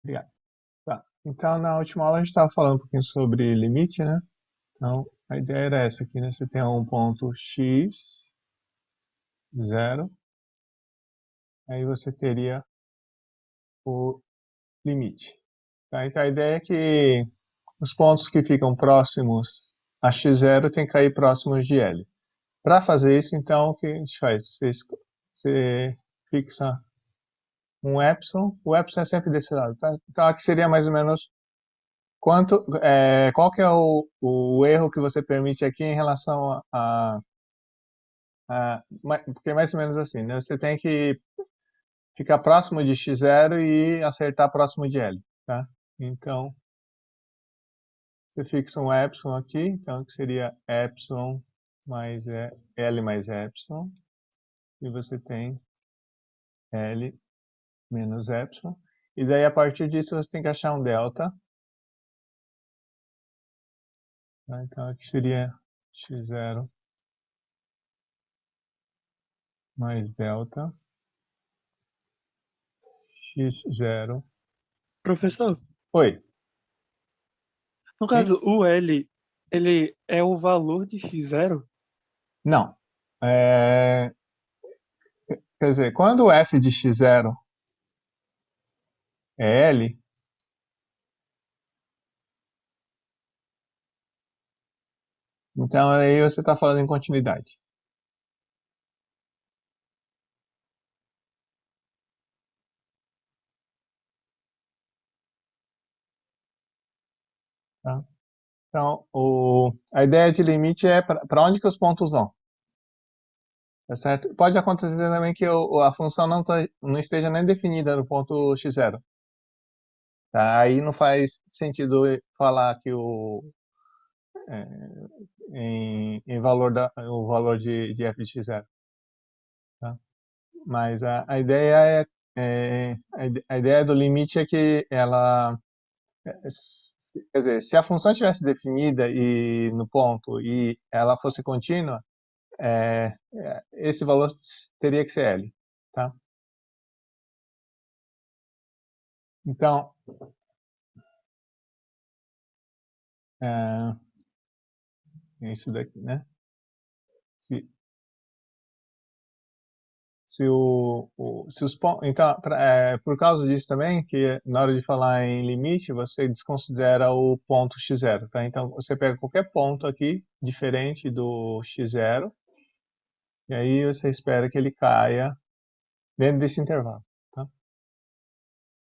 Obrigado. Tá. Então, na última aula a gente estava falando um pouquinho sobre limite, né? Então, a ideia era essa aqui, né? Você tem um ponto x, 0, aí você teria o limite. Tá? Então, a ideia é que os pontos que ficam próximos a x0 têm que cair próximos de L. Para fazer isso, então, o que a gente faz? Você fixa um epsilon, o epsilon é sempre desse lado, tá? Então, aqui seria mais ou menos qual que é o erro que você permite aqui em relação porque é mais ou menos assim, né? Você tem que ficar próximo de x0 e acertar próximo de L, tá? Então, você fixa um epsilon aqui, então que seria epsilon mais L mais epsilon, e você tem L menos epsilon, e daí a partir disso você tem que achar um delta, tá? Então aqui seria x0 mais delta, x0. Professor, Oi, no sim? caso, o L, ele é o valor de x0? Não. É, quer dizer, quando o f de x0 é L, então aí você está falando em continuidade. Tá? Então, a ideia de limite é para onde que os pontos vão. Tá certo? Pode acontecer também que a função não esteja nem definida no ponto x0. Tá? Aí não faz sentido falar que em valor o valor de f de x0. Tá? Mas a ideia a ideia do limite é que ela, quer dizer, se a função estivesse definida e no ponto e ela fosse contínua, esse valor teria que ser L, tá? Então, é, é isso daqui, né? Se, se os pontos, então, por causa disso também, que na hora de falar em limite, você desconsidera o ponto x0, tá? Então, você pega qualquer ponto aqui, diferente do x0, e aí você espera que ele caia dentro desse intervalo, tá?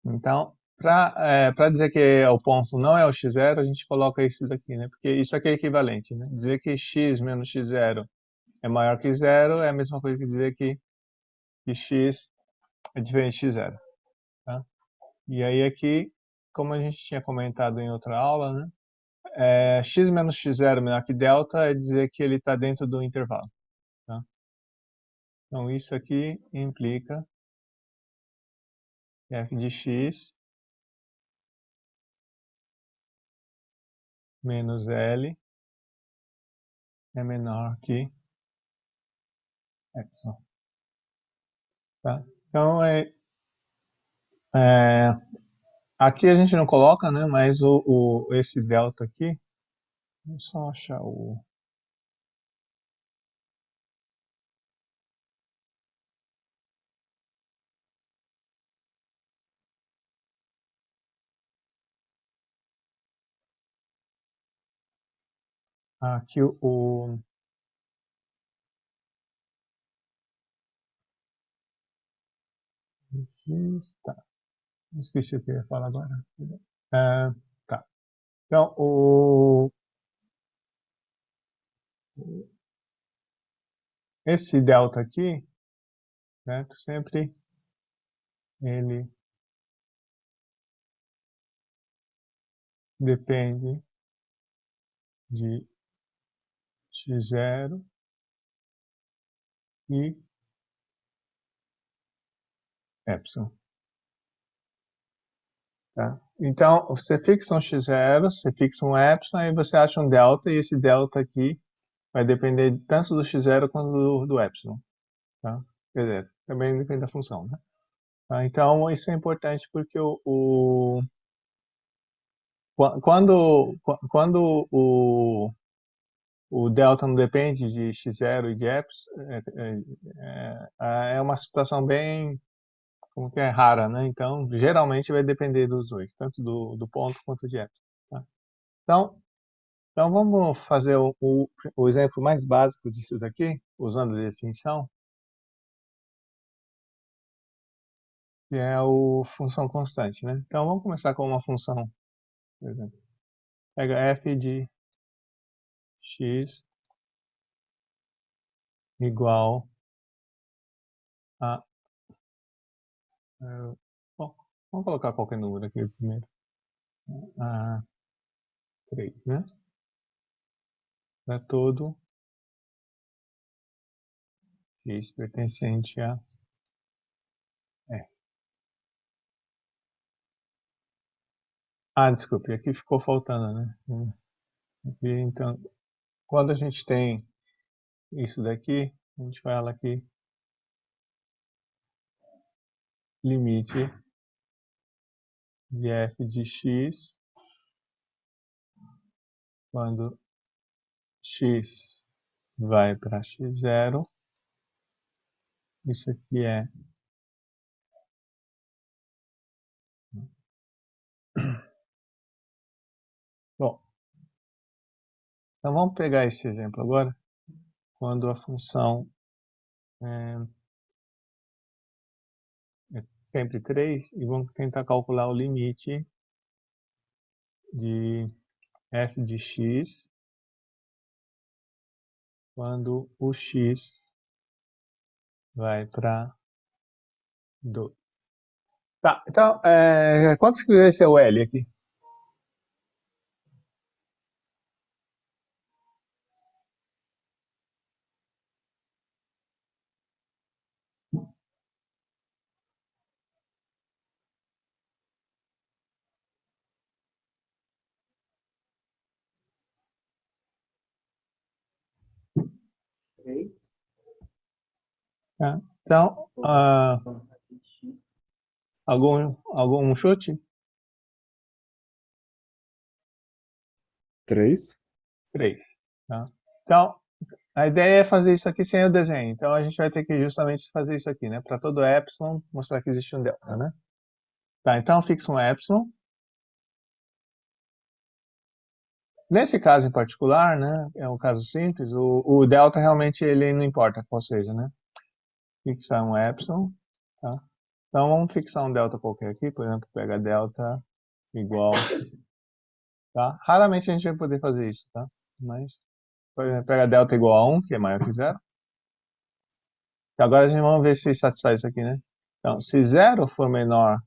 Então, para dizer que o ponto não é o x0, a gente coloca isso daqui, né? Porque isso aqui é equivalente, né? Dizer que x menos x0 é maior que zero é a mesma coisa que dizer que x é diferente de x0, tá? E aí aqui, como a gente tinha comentado em outra aula, né? X menos x0 menor que delta é dizer que ele está dentro do intervalo, tá? Então, isso aqui implica que f de x menos L é menor que epsilon, tá? Então, é, aqui a gente não coloca, né? Mas esse delta aqui, vou só achar aqui tá, esqueci o que eu ia falar agora. É, tá. Então, esse delta aqui, certo? Sempre ele depende de x0 e epsilon, tá? Então, você fixa um x0, você fixa um epsilon, aí você acha um delta, e esse delta aqui vai depender tanto do x0 quanto do epsilon, tá? Quer dizer, também depende da função, né? Tá? Então, isso é importante porque quando o delta não depende de x0 e de epsilon, é uma situação bem, como que é, rara, né? Então, geralmente vai depender dos dois, tanto do ponto quanto de epsilon. Tá? Então, vamos fazer o exemplo mais básico disso daqui, usando a definição, que é a função constante, né? Então, vamos começar com uma função, por exemplo. Pega f de x igual a... bom, vamos colocar qualquer número aqui primeiro. A 3, né? Para todo x pertencente a f. Ah, desculpe, aqui ficou faltando, né? Aqui, então, quando a gente tem isso daqui, a gente fala aqui limite de f de x quando x vai para x0. Isso aqui é bom. Então vamos pegar esse exemplo agora, quando a função é sempre 3, e vamos tentar calcular o limite de f de x quando o x vai para 2. Tá, então, quantos que vai ser o L aqui? Tá? Então, algum chute? 3. 3. Tá? Então, a ideia é fazer isso aqui sem o desenho. Então, a gente vai ter que justamente fazer isso aqui, né? Para todo epsilon, mostrar que existe um delta, né? Tá, então fixa um epsilon. Nesse caso em particular, né? É um caso simples, o delta realmente ele não importa qual seja, né? Fixar um epsilon, tá? Então, vamos fixar um delta qualquer aqui. Por exemplo, pega delta igual, tá? Raramente a gente vai poder fazer isso, tá? Mas, por exemplo, pega delta igual a 1, que é maior que 0. Agora a gente vamos ver se satisfaz isso aqui, né? Então, se 0 for menor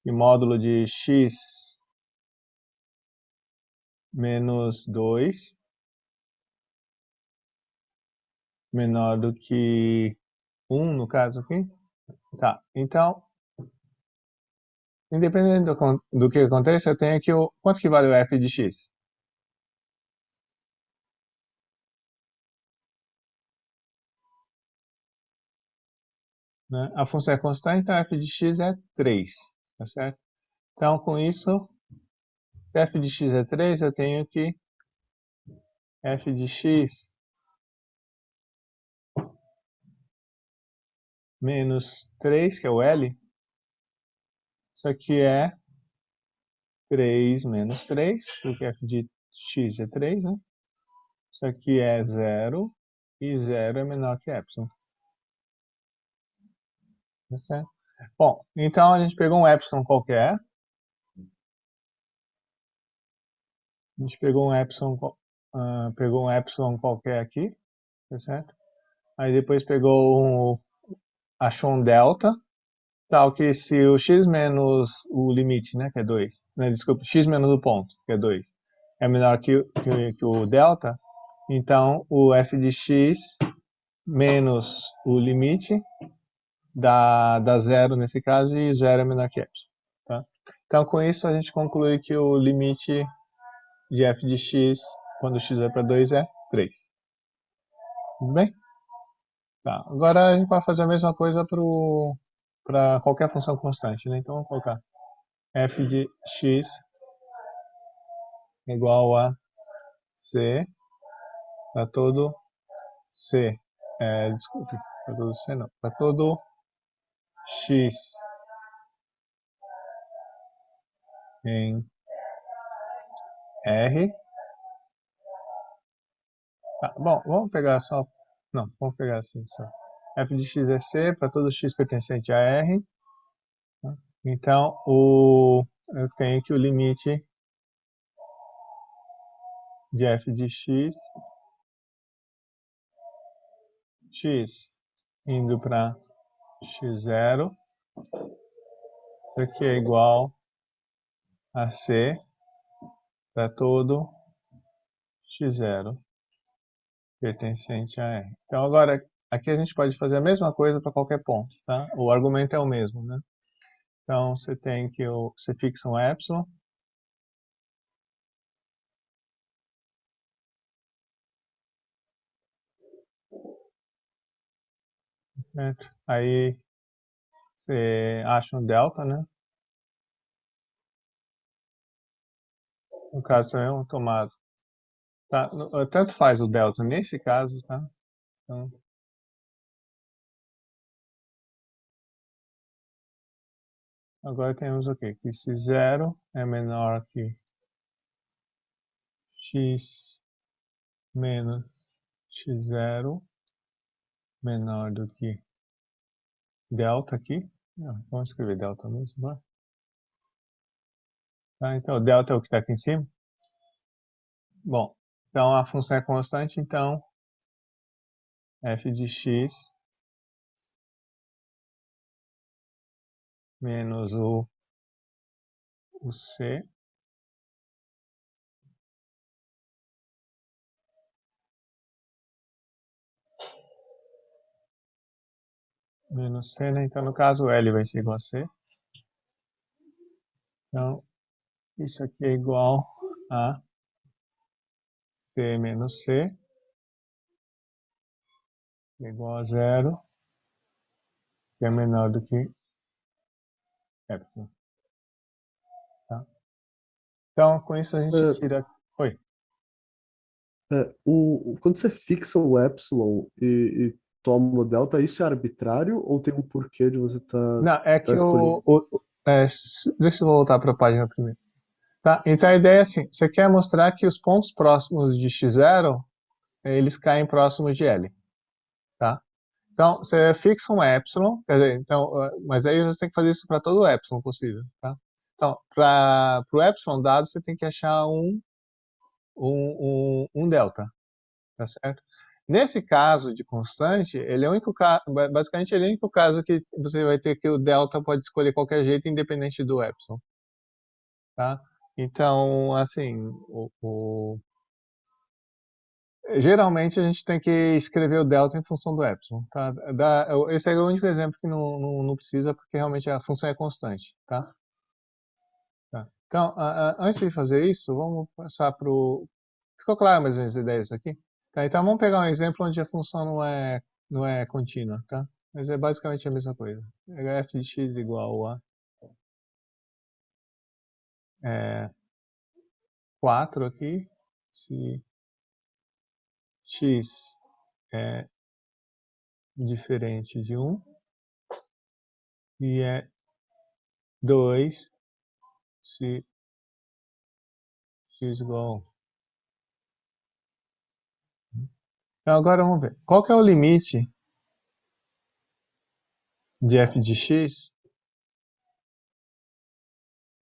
que módulo de x menos 2, menor do que 1, no caso aqui, tá? Então, independente do que aconteça, eu tenho aqui quanto que vale o f de x? Né? A função é constante, então f de x é 3, tá certo? Então, com isso, se f de x é 3, eu tenho que f de x menos 3, que é o L, isso aqui é 3 menos 3, porque f de x é 3, né? Isso aqui é 0, e 0 é menor que epsilon. Tá certo? Bom, então a gente pegou um epsilon qualquer. A gente pegou um epsilon qualquer aqui, tá certo? Aí depois achou um delta, tal que se o x menos o limite, né, que é 2, né, desculpa, x menos o ponto, que é 2, é menor que o delta, então o f de x menos o limite dá 0 nesse caso, e 0 é menor que epsilon. Tá? Então, com isso, a gente conclui que o limite de f de x, quando x vai para 2, é 3. Tudo bem? Tá. Agora a gente vai fazer a mesma coisa para o para qualquer função constante, né? Então, vamos colocar f de x igual a c para todo c. Desculpe, para todo c não. Para todo x em R. Bom, vamos pegar só... Não, vamos pegar assim só. F de x é C para todo x pertencente a R. Então, eu tenho que o limite de f de x indo para x0, isso aqui é igual a C para todo x0 pertencente a R. Então, agora, aqui a gente pode fazer a mesma coisa para qualquer ponto, tá? O argumento é o mesmo, né? Então, você tem que você fixa um epsilon. Certo? Aí, você acha um delta, né? No caso, é um tomado. Tá? Tanto faz o delta nesse caso, tá? Então, agora temos o quê? Que x0 é menor que x menos x0 menor do que delta aqui. Vamos escrever delta mesmo, vai. Tá? Então, o delta é o que está aqui em cima. Bom, então a função é constante, então f de x menos o c menos c, né? Então, no caso, L vai ser igual a C. Então, isso aqui é igual a C menos C, é igual a 0, que é menor do que epsilon. Tá? Então, com isso a gente tira... Oi. Quando você fixa o epsilon e toma o delta, isso é arbitrário ou tem um porquê de você Não, é que escolhendo? deixa eu voltar para a página primeiro. Tá? Então, a ideia é assim, você quer mostrar que os pontos próximos de x0, eles caem próximos de L. Tá? Então, você fixa um epsilon, quer dizer, então, mas aí você tem que fazer isso para todo o epsilon possível, tá? Então, para o epsilon dado, você tem que achar um delta, tá certo? Nesse caso de constante, ele é o único caso, basicamente ele é o único caso que você vai ter que o delta pode escolher qualquer jeito, independente do epsilon, tá? Então, assim, geralmente a gente tem que escrever o delta em função do epsilon, tá? Esse é o único exemplo que não precisa, porque realmente a função é constante, tá? Tá. Então, antes de fazer isso, vamos passar para o... Ficou claro mais ou menos as ideias aqui? Tá, então vamos pegar um exemplo onde a função não é contínua, tá? Mas é basicamente a mesma coisa. F de x igual a 4 aqui, se x é diferente de 1 e é 2 se x igual a 1. Então agora vamos ver. Qual que é o limite de f de x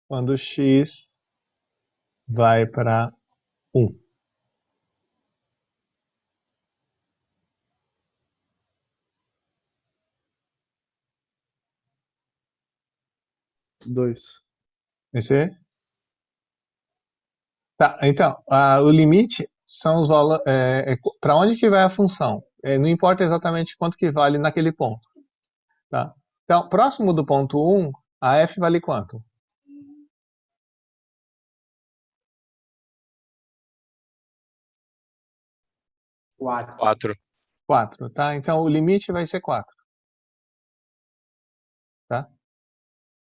quando x vai para 1? Dois. Esse é? Tá, então, o limite são os valores, para onde que vai a função. Não importa exatamente quanto que vale naquele ponto. Tá? Então, próximo do ponto 1, a f vale quanto? 4. 4, tá? Então, o limite vai ser 4.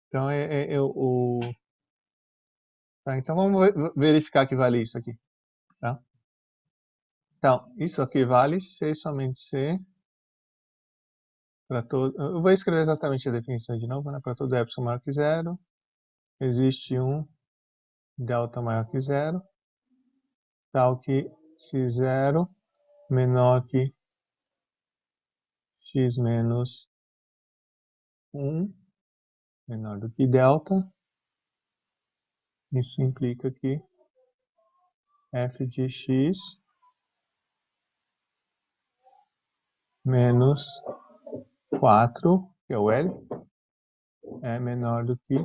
Então, tá, então vamos verificar que vale isso aqui. Tá? Então, isso aqui vale C somente C para todo. Eu vou escrever exatamente a definição de novo, né? Para todo epsilon maior que zero, existe um delta maior que zero, tal que x0 menor que x menos 1, menor do que delta. Isso implica que f de x menos 4, que é o L, é menor do que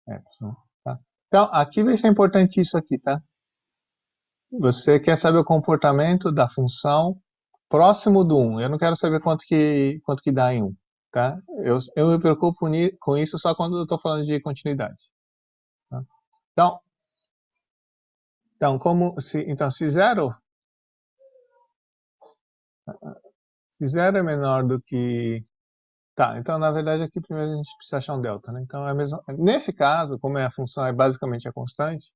epsilon. Tá? Então, aqui vai ser importante isso aqui, tá? Você quer saber o comportamento da função próximo do 1. Eu não quero saber quanto que dá em 1. Tá? Eu me preocupo com isso só quando eu estou falando de continuidade. Tá? Então, se 0 é menor do que... Tá, então na verdade aqui primeiro a gente precisa achar um delta, né? Então é mesmo. Nesse caso, como a função é basicamente a constante,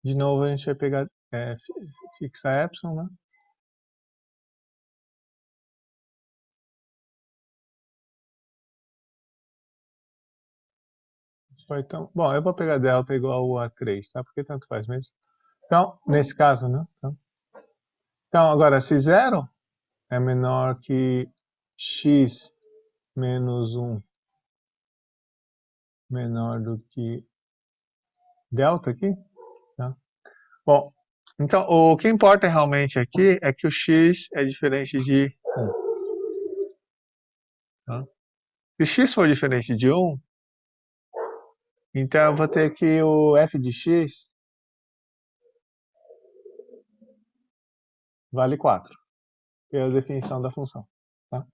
de novo a gente vai pegar fixa epsilon, né? Então, bom, eu vou pegar delta igual a 3, tá? Porque tanto faz mesmo. Então, nesse caso, né? Então agora, se 0 é menor que x menos 1 menor do que delta aqui, tá? Bom, então o que importa realmente aqui é que o x é diferente de 1. Tá? Se x for diferente de 1, então eu vou ter que o f de x vale 4, que é a definição da função. Tá?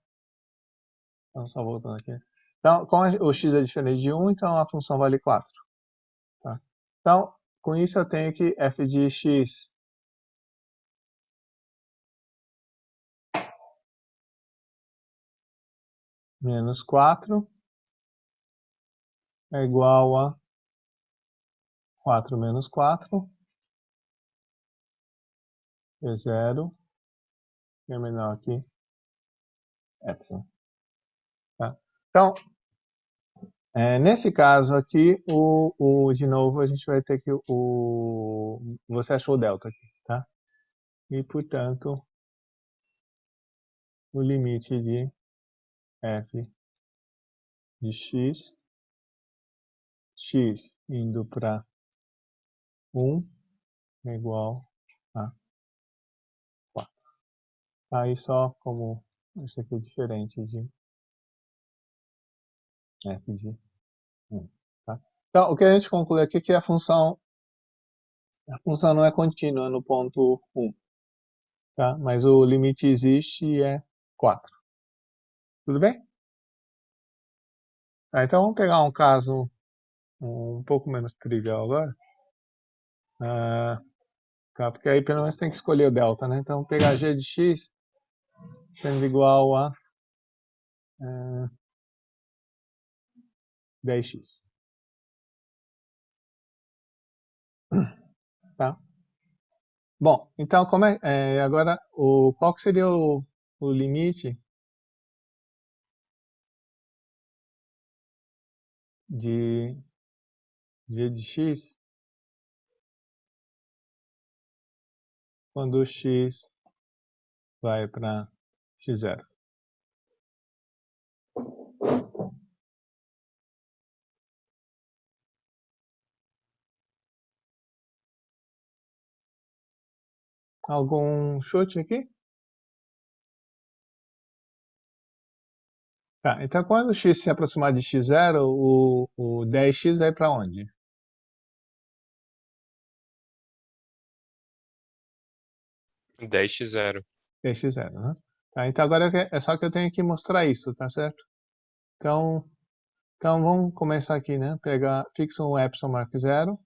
Então, só voltando aqui. Então, como o x é diferente de 1, então a função vale 4. Tá? Então, com isso eu tenho que f de x menos 4 é igual a 4 menos 4, é 0, que é menor que epsilon. Tá? Então, nesse caso aqui, de novo, a gente vai ter que você achou o delta aqui, tá? E, portanto, o limite de f de x indo para 1 é igual a 4. Aí só como isso aqui é diferente de f de 1. Tá? Então, o que a gente conclui aqui é que a função não é contínua no ponto 1. Tá? Mas o limite existe e é 4. Tudo bem? Então vamos pegar um caso um pouco menos trivial agora. Tá? Porque aí pelo menos tem que escolher o delta, né? Então pegar g de x sendo igual a 10x. Tá? Bom, então agora qual que seria o limite de g de x quando o x vai para x0? Algum chute aqui? Tá, então quando o x se aproximar de x0, o 10x vai para onde? 10x0. 10x0, né? Tá, então agora é só que eu tenho que mostrar isso, tá certo? Então vamos começar aqui, né? Fixa um epsilon maior que 0.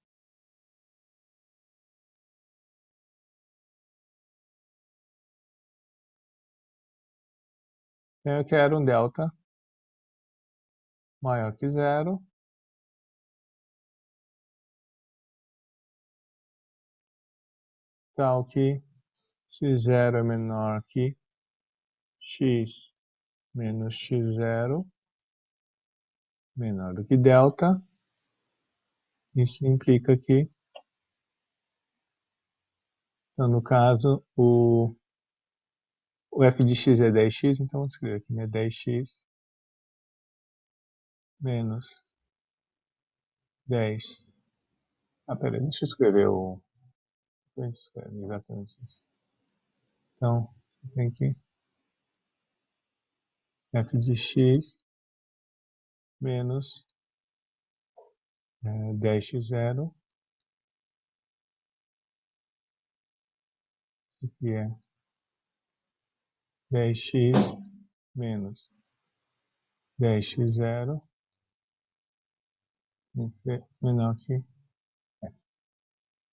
Eu quero um delta maior que zero. Tal que x0 é menor que x menos x0 menor do que delta. Isso implica que, então, no caso, o f de x é 10x, então vou escrever aqui, né? 10x menos 10. Peraí, deixa eu escrever o... A gente escreve exatamente isso. Então, tem que f de x menos 10x0, que é 10x menos 10x0 menor que...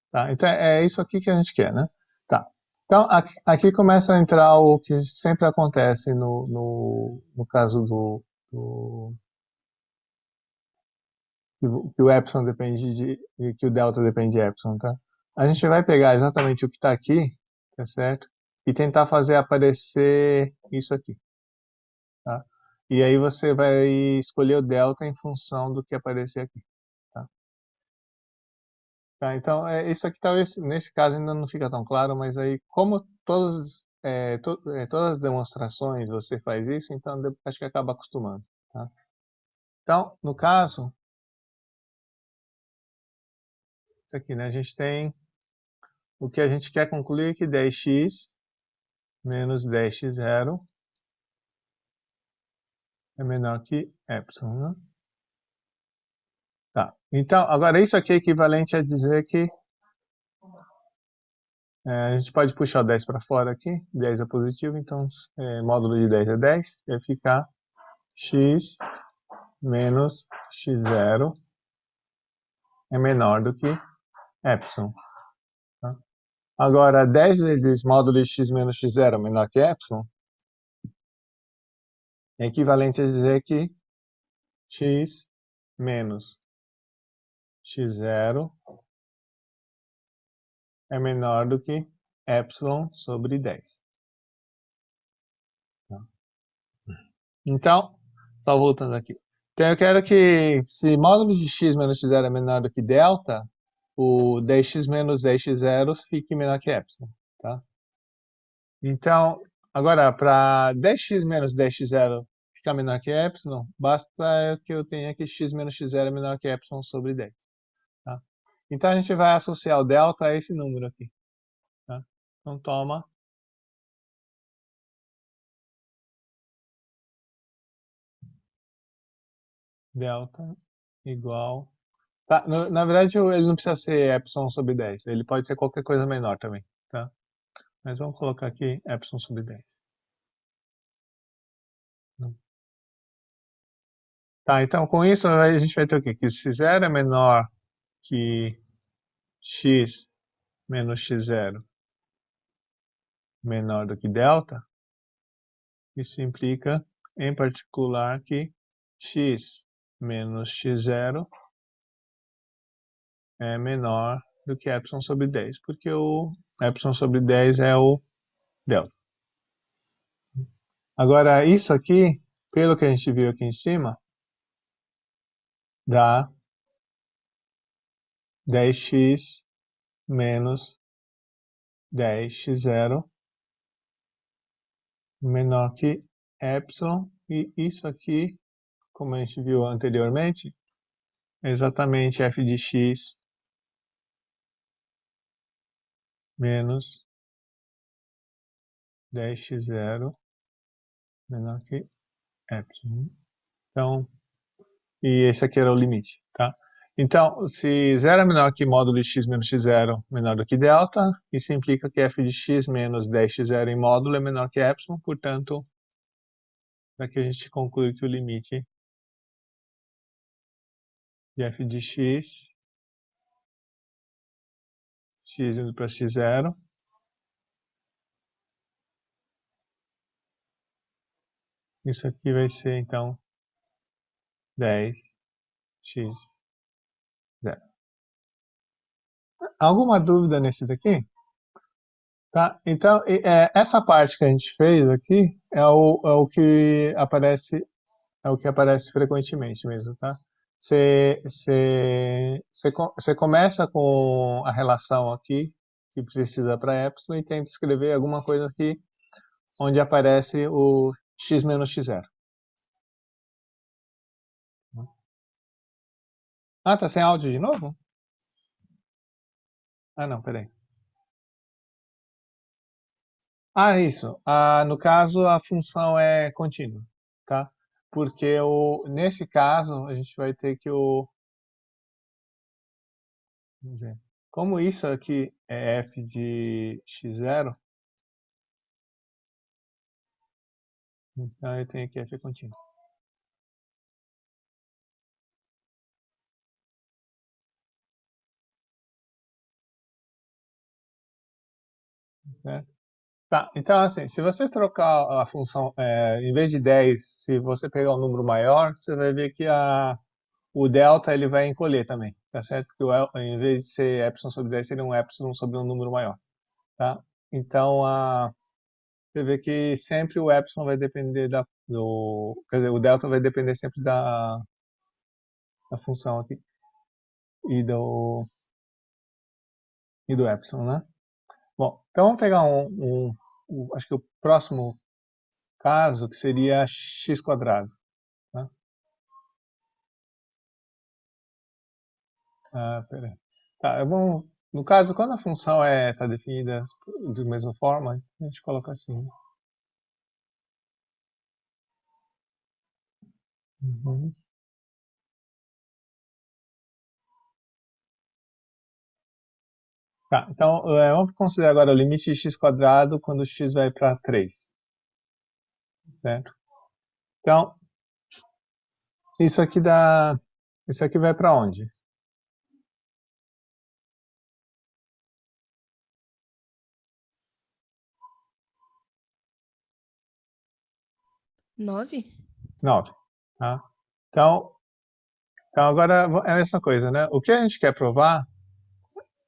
Tá, então é isso aqui que a gente quer, né? Tá. Então, aqui começa a entrar o que sempre acontece no caso que o epsilon depende que o delta depende de epsilon, tá? A gente vai pegar exatamente o que está aqui, tá certo? E tentar fazer aparecer isso aqui, tá? E aí você vai escolher o delta em função do que aparecer aqui, tá? Tá, então, isso aqui talvez, nesse caso, ainda não fica tão claro, mas aí, como todas as demonstrações você faz isso, então acho que acaba acostumando, tá? Então, no caso, isso aqui, né, a gente tem o que a gente quer concluir que 10x menos 10x0 é menor que epsilon, né? Tá, então, agora isso aqui é equivalente a dizer que a gente pode puxar o 10 para fora aqui, 10 é positivo, então módulo de 10 é 10, vai ficar x menos x0 é menor do que epsilon. Tá? Agora, 10 vezes módulo de x menos x0 é menor que epsilon é equivalente a dizer que x menos x0 é menor do que epsilon sobre 10. Tá? Então, só voltando aqui. Então, eu quero que, se módulo de x menos x0 é menor do que delta, o 10x menos 10x0 fique menor que epsilon. Tá? Então, agora, para 10x menos 10x0 ficar menor que epsilon, basta que eu tenha que x menos x0 é menor que epsilon sobre 10. Tá? Então, a gente vai associar o delta a esse número aqui. Tá? Então, toma delta igual... Tá, na verdade, ele não precisa ser epsilon sobre 10. Ele pode ser qualquer coisa menor também. Tá? Mas vamos colocar aqui epsilon sobre 10. Tá, então com isso a gente vai ter o quê? Que se 0 é menor que x menos x0 menor do que delta, isso implica, em particular, que x menos x0 é menor do que epsilon sobre 10, porque o epsilon sobre 10 é o delta. Agora, isso aqui, pelo que a gente viu aqui em cima, dá 10x menos 10x0 menor que epsilon, e isso aqui, como a gente viu anteriormente, é exatamente f de x menos 10x0 menor que epsilon. Então, e esse aqui era o limite, tá? Então, se 0 é menor que módulo de x menos x0 menor do que delta, isso implica que f de x menos 10x0 em módulo é menor que epsilon, portanto, daqui a gente conclui que o limite de f de x indo para x0, isso aqui vai ser, então, 10, x, 0. Alguma dúvida nesse daqui? Tá? Então, essa parte que a gente fez aqui é o que aparece frequentemente mesmo, tá? Você começa com a relação aqui, que precisa para epsilon, e tenta escrever alguma coisa aqui, onde aparece o x menos x0. Ah, tá sem áudio de novo? Ah, não, peraí. Ah, isso. No caso, a função é contínua, tá? Porque nesse caso, a gente vai ter que vamos ver, como isso aqui é f de x0, então eu tenho aqui f contínua. Certo? Tá, então assim, se você trocar a função, em vez de 10, se você pegar um número maior, você vai ver que o delta ele vai encolher também, tá certo? Porque em vez de ser epsilon sobre 10, seria um epsilon sobre um número maior, tá? Então, você vê que sempre o epsilon vai depender quer dizer, o delta vai depender sempre da função aqui e do epsilon, né? Bom, então vamos pegar acho que o próximo caso, que seria x quadrado. Tá? Pera aí. Tá, no caso, quando a função está definida da mesma forma, a gente coloca assim. Uhum. Tá, então vamos considerar agora o limite de x quadrado quando x vai para 3. Certo? Então, isso aqui vai para onde? Nove? 9. Tá? Então agora é a mesma coisa, né? O que a gente quer provar,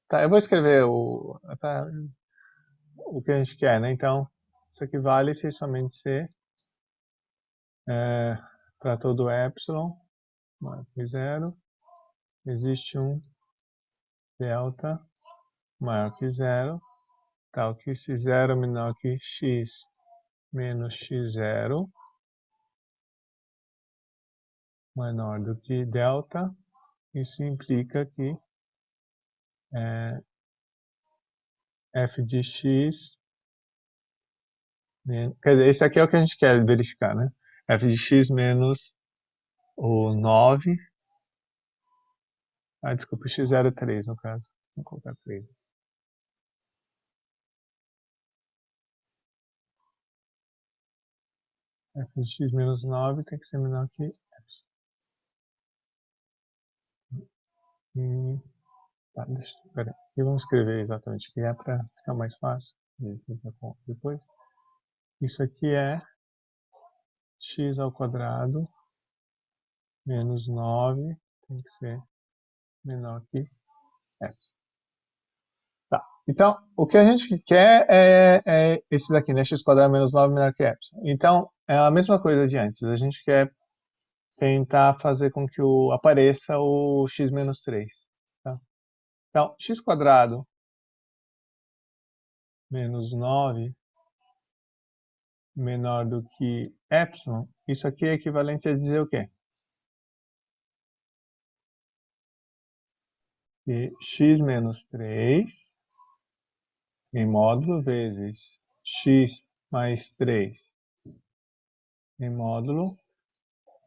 tá? Eu vou escrever o que a gente quer, né? Então, isso aqui vale se somente ser para todo epsilon maior que 0, existe um delta maior que 0, tal que se 0 menor que x menos x0 menor do que delta, isso implica que f de x, quer dizer, esse aqui é o que a gente quer verificar, né? F de x menos o 9, desculpa, x0 é 3 no caso, vou colocar 3. F de x menos 9 tem que ser menor que epsilon. Tá, pera, aqui vamos escrever exatamente o que é para ficar mais fácil depois. Isso aqui é x ao quadrado menos 9 tem que ser menor que epsilon. Tá, então o que a gente quer é esse daqui, né? X quadrado menos 9 menor que epsilon. Então é a mesma coisa de antes, a gente quer tentar fazer com que apareça o x menos 3. Tá? Então, x quadrado menos 9 menor do que epsilon, isso aqui é equivalente a dizer o quê? Que x menos 3 em módulo vezes x mais 3 em módulo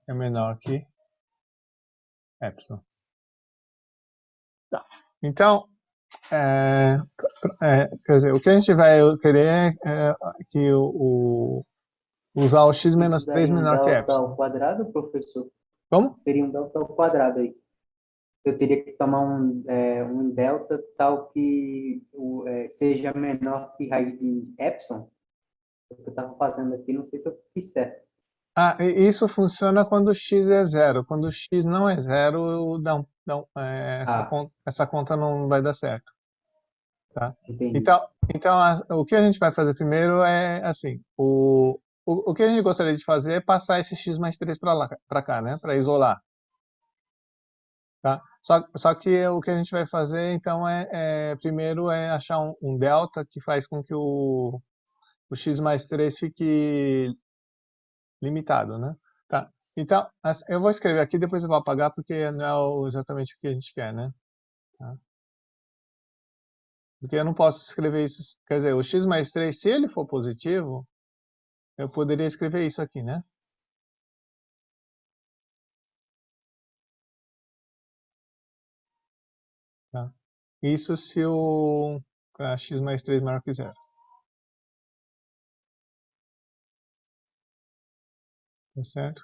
é menor que epsilon. Tá. Então, quer dizer, o que a gente vai querer é que usar o x menos Isso 3 daí é um menor que delta epsilon. ao quadrado, professor? Como? Teria um delta ao quadrado aí. Eu teria que tomar um delta tal que seja menor que raiz de epsilon. O que eu estava fazendo aqui, não sei se eu fiz certo. Isso funciona quando x é zero. Quando x não é zero, Ah, essa conta não vai dar certo. Tá? entendi. Então o que a gente vai fazer primeiro é assim, o que a gente gostaria de fazer é passar esse x mais 3 para cá, né? Para isolar. Tá? Só que o que a gente vai fazer então primeiro é achar um delta que faz com que o x mais 3 fique limitado, né? Tá? Então, eu vou escrever aqui, depois eu vou apagar porque não é exatamente o que a gente quer, né? Tá? Porque eu não posso escrever isso, quer dizer, o x mais 3, se ele for positivo, eu poderia escrever isso aqui, né? Tá? Isso se o x mais 3 maior que zero. Tá certo?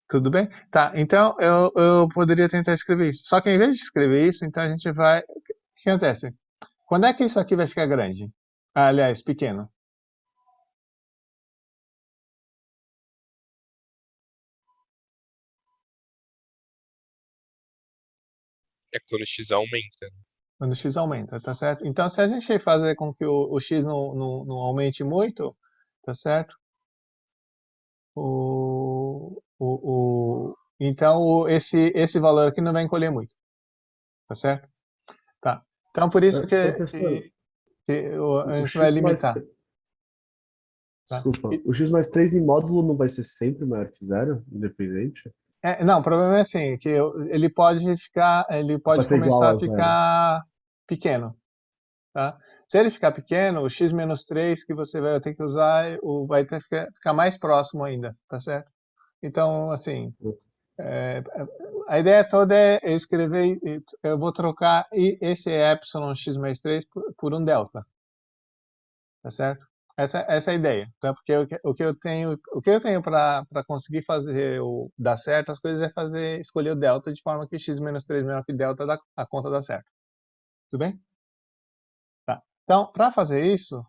Tudo bem? Tá, então eu poderia tentar escrever isso. Só que em vez de escrever isso, então a gente vai... O que acontece? Quando é que isso aqui vai ficar grande? Aliás, pequeno. É quando o x aumenta. Quando o x aumenta, tá certo? Então, se a gente fazer com que o x não aumente muito, tá certo? Então, esse valor aqui não vai encolher muito, tá certo? Tá. Então, por isso Professor, a o gente vai x mais... limitar, tá? Desculpa, o x mais 3 em módulo não vai ser sempre maior que zero, independente? Não, o problema é assim, que ele pode Pode ser igual começar a a zero. ficar pequeno, tá? Se ele ficar pequeno, o x menos 3 que você vai ter que usar vai ter que ficar mais próximo ainda, tá certo? Então, assim, é, a ideia toda é eu escrever, eu vou trocar esse epsilon x mais 3 por um delta, tá certo? Essa é a ideia, tá? Porque o que eu tenho para conseguir fazer dar certo as coisas é escolher o delta de forma que x menos 3 menor que delta a conta dá certo. Tudo bem? Tá. Então, para fazer isso,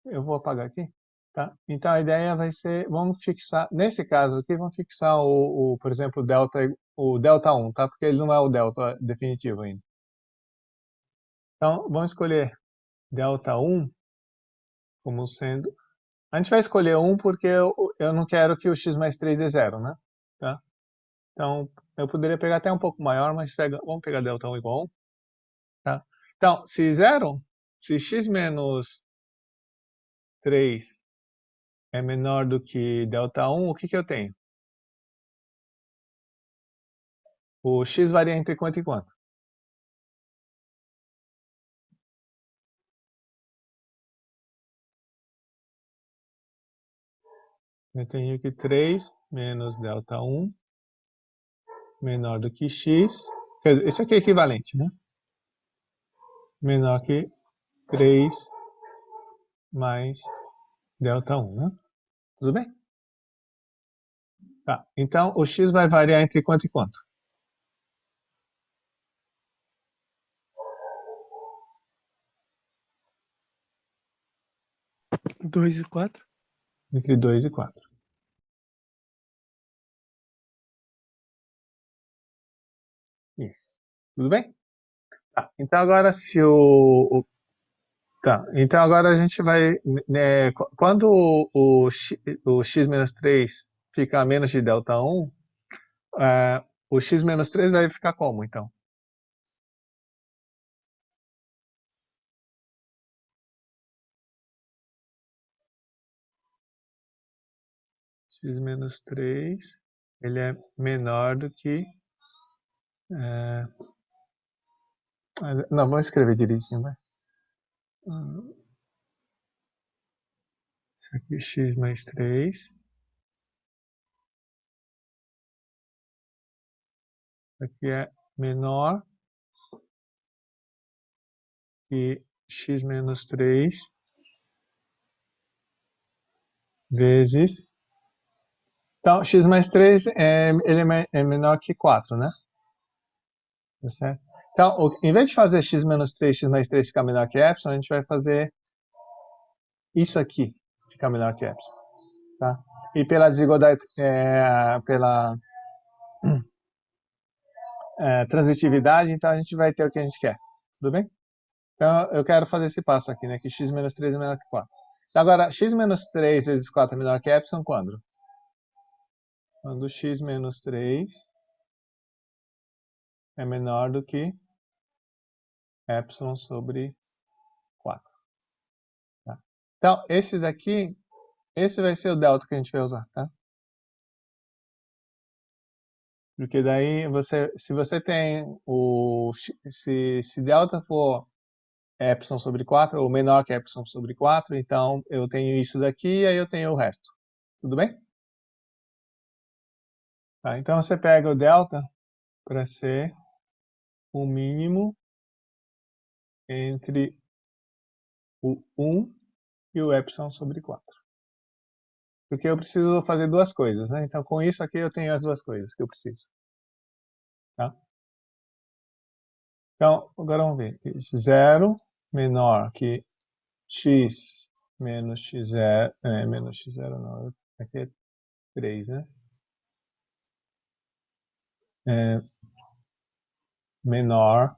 eu vou apagar aqui, tá? Então a ideia vai ser, vamos fixar, nesse caso aqui, vamos fixar por exemplo, o delta 1, tá? Porque ele não é o delta definitivo ainda. Então, vamos escolher delta 1 como sendo... A gente vai escolher 1 porque eu não quero que o x mais 3 dê zero, né? Tá? Então, eu poderia pegar até um pouco maior, mas vamos pegar delta 1 igual a 1. Tá? Então, se x menos 3 é menor do que delta 1, o que eu tenho? O x varia entre quanto e quanto? Eu tenho que 3 menos delta 1 menor do que x. Quer dizer, isso aqui é equivalente, né? Menor que 3 mais delta 1, né? Tudo bem? Tá. Então, o x vai variar entre quanto e quanto? 2 e 4. Entre 2 e 4. Isso. Tudo bem? Tá. Então agora tá. Então agora a gente vai, né, quando o x menos 3 fica a menos de delta 1, o x menos 3 vai ficar como, então? X menos 3, ele é menor do que... não, vamos escrever direitinho, vai. Isso aqui é x mais 3. Isso aqui é menor que x menos 3 vezes... Então, x mais 3 é menor que 4, né? Tá certo? Então, em vez de fazer x menos 3, x mais 3 ficar menor que epsilon, a gente vai fazer isso aqui que é o menor que epsilon. Tá? E pela desigualdade, pela transitividade, então a gente vai ter o que a gente quer. Tudo bem? Então eu quero fazer esse passo aqui, né? Que x menos 3 é menor que 4. Então, agora, x menos 3 vezes 4 é menor que epsilon quando? Quando x menos 3 é menor do que epsilon sobre 4. Tá? Então, esse daqui, esse vai ser o delta que a gente vai usar, tá? Porque daí, se você tem se delta for epsilon sobre 4, ou menor que epsilon sobre 4, então eu tenho isso daqui e aí eu tenho o resto. Tudo bem? Tá, então você pega o delta para ser o mínimo entre o 1 e o epsilon sobre 4. Porque eu preciso fazer duas coisas, né? Então com isso aqui eu tenho as duas coisas que eu preciso. Tá? Então, agora vamos ver. 0 menor que x menos x0, menos x0 não, aqui é 3, né? Menor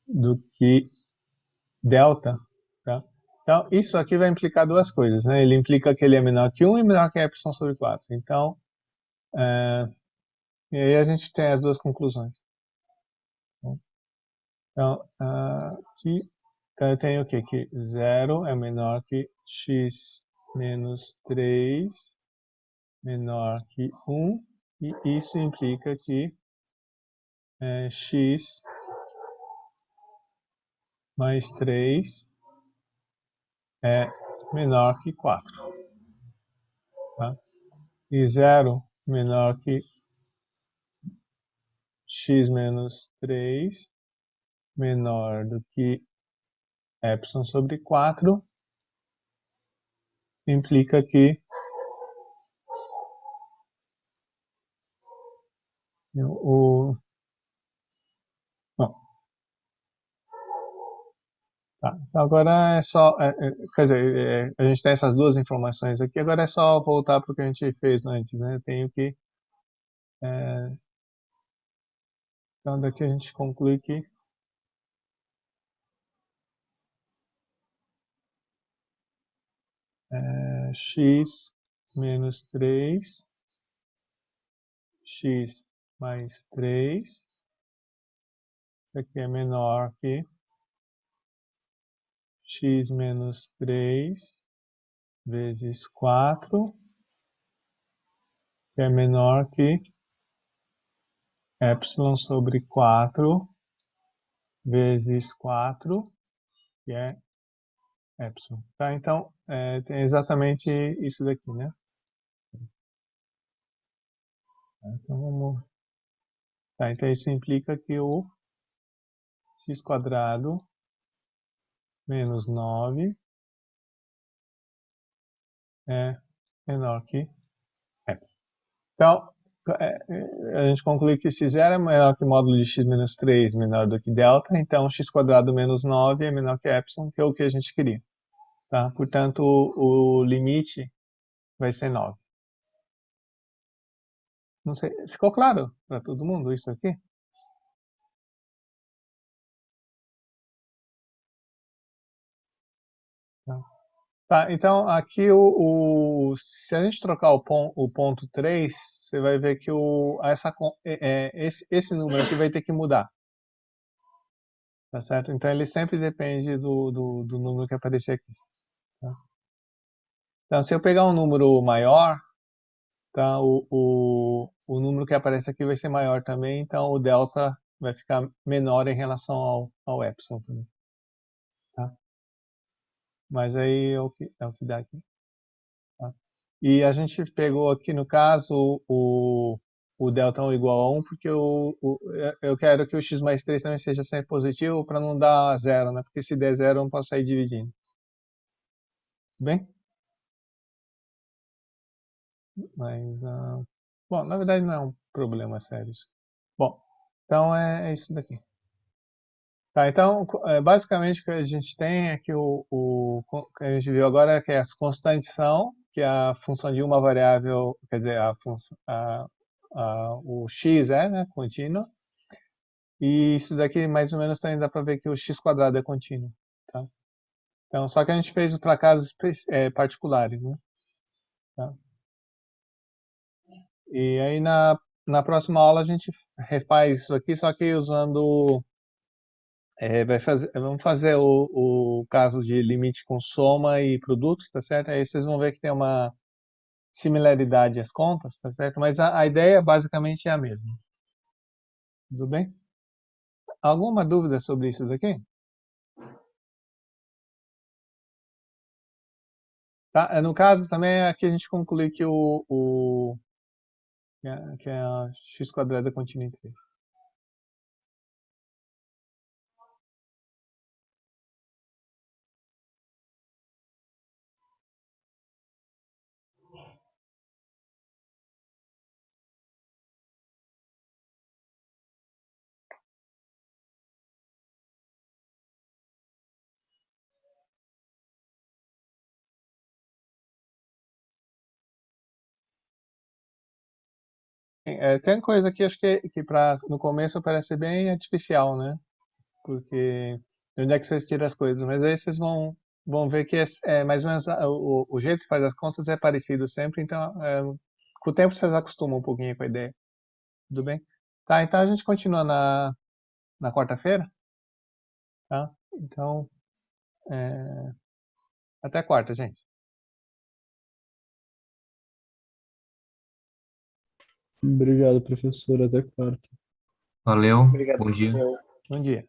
do que delta, tá? Então, isso aqui vai implicar duas coisas, né? Ele implica que ele é menor que 1 e menor que epsilon sobre 4. Então, e aí a gente tem as duas conclusões. Então, aqui, então eu tenho o quê? Que 0 é menor que x menos 3 menor que 1, e isso implica que x mais 3 é menor que 4. Tá? E 0 menor que x menos 3 menor do que epsilon sobre 4 implica que bom, tá. Então agora é só, quer dizer, a gente tem essas duas informações aqui, agora é só voltar para o que a gente fez antes, né? Eu tenho que, então daqui a gente conclui que x menos 3, x mais 3, isso aqui é menor que x menos 3 vezes 4, que é menor que epsilon sobre 4 vezes 4, que é epsilon. Tá? Então, tem exatamente isso daqui, né? Então, vamos... Tá, então isso implica que o x² menos 9 é menor que epsilon. Então, a gente conclui que se 0 é menor que o módulo de x menos 3 menor do que delta, então x² menos 9 é menor que epsilon, que é o que a gente queria. Tá? Portanto, o limite vai ser 9. Não sei, ficou claro para todo mundo isso aqui? Tá, então aqui se a gente trocar o ponto 3, você vai ver que esse número aqui vai ter que mudar. Tá certo? Então ele sempre depende do número que aparecer aqui. Tá? Então se eu pegar um número maior, tá, o número que aparece aqui vai ser maior também, então o delta vai ficar menor em relação ao epsilon também. Tá? Mas aí é o que dá aqui. Tá? E a gente pegou aqui no caso o delta 1 igual a 1, porque eu quero que o x mais 3 também seja sempre positivo para não dar zero, né? Porque se der zero eu não posso sair dividindo. Bem? Mas, bom, na verdade não é um problema sério isso. Bom, então é isso daqui. Tá, então, basicamente o que a gente tem é que que a gente viu agora é que as constantes são, que é a função de uma variável, quer dizer, o x é, né, contínuo, e isso daqui mais ou menos também dá para ver que o x² é contínuo, tá? Então, só que a gente fez para casos particulares, né? Tá? E aí na próxima aula a gente refaz isso aqui, só que usando vamos fazer o caso de limite com soma e produto, tá certo? Aí vocês vão ver que tem uma similaridade às contas, tá certo? Mas a ideia basicamente é a mesma. Tudo bem? Alguma dúvida sobre isso daqui? Tá? No caso também aqui a gente conclui que que a x² é contínua em 3. Tem coisa aqui, acho que no começo parece bem artificial, né? Porque de onde é que vocês tiram as coisas? Mas aí vocês vão ver que é mais ou menos o jeito que faz as contas é parecido sempre, então com o tempo vocês acostumam um pouquinho com a ideia. Tudo bem? Tá, então a gente continua na quarta-feira, tá? Então, até quarta, gente. Obrigado, professor. Até quarta. Valeu, Obrigado, bom dia. professor. Bom dia.